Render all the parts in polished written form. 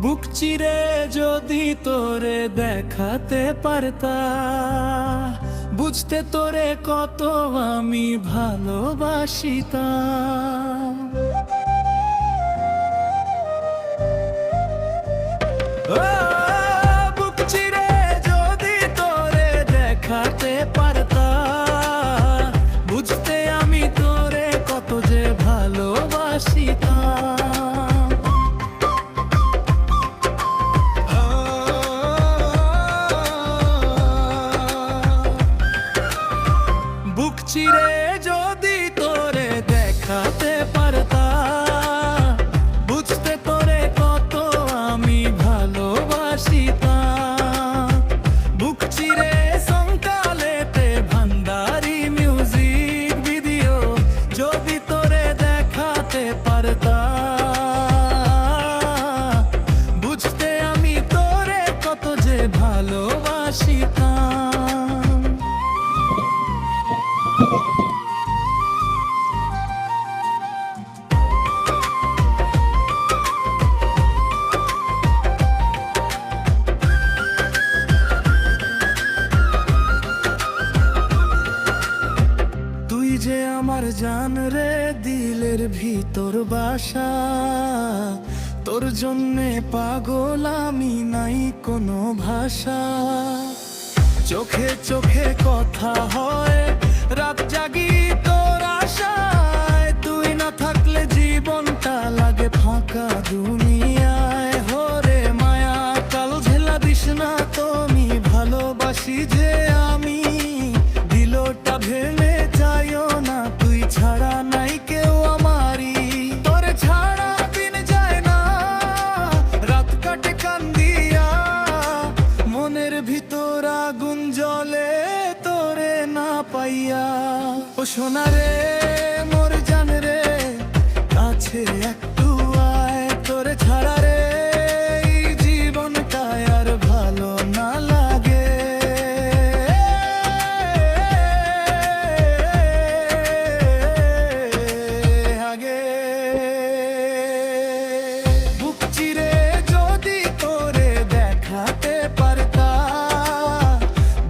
বুক চিরে যদি তোরে দেখাতে পারতা, বুঝতে তোরে কত আমি ভালোবাসিতাম। বুক চিরে যদি তোরে দেখাতে পারতা, বুঝতে আমি তোরে কত যে ভালোবাসিতাম। বুক চিরে যদি তোরে দেখাতে পারতা, বুঝতে তোরে কত আমি ভালোবাসিতাম। বুক চিরে সন্তালেতে ভান্ডারি মিউজিক ভিডিও যদি তোরে দেখাতে পারতা, বুঝতে আমি তোরে কত যে ভালোবাসিতাম। তুই যে আমার জান রে, দিলের ভিতর বাসা, তোর জন্যে পাগল আমি, নাই কোনো ভাষা। চোখে চোখে কথা হয়, রাত জাগি তোর আশায়। তুই না থাকলে জীবনটা লাগে ফাঁকা দুনিয়ায়। হরে মায়া কাল ঝেলা দিস না তুমি, ভালোবাসি যে আমি। দিলটা ভেঙে যাইও না, তুই ছাড়া নাই কেউ আমারই। তোরে ছাড়া দিন যায় না, রাত কাটে কান্দিয়া। মনের ভিতর আগুন জ্বলে তোরে না পাইয়া। ও সোনা রে মোর জান রে, কাছে একটু আয়। তোরে ছাড়া রে এই জীবনটা আর ভালো না লাগে। বুক চিরে যদি তোরে দেখাতে পারতা,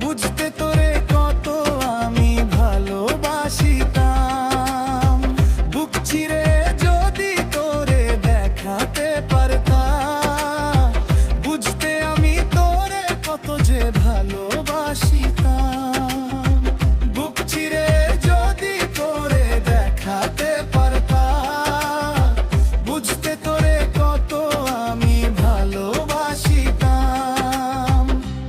বুঝতে তোরে কত আমি ভালোবাসিতাম। বুক চিরে যদি তোরে দেখাতে পারতা, বুঝতে আমি তোরে কত যে ভালোবাসিতাম। বুক চিরে যদি তোরে দেখাতে পারতা, বুঝতে তোরে কত আমি ভালোবাসিতাম।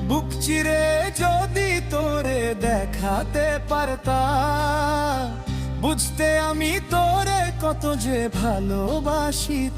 বুক চিরে যদি তোরে দেখাতে পারতা, বুঝতে আমি তোরে কত যে ভালোবাসিতাম।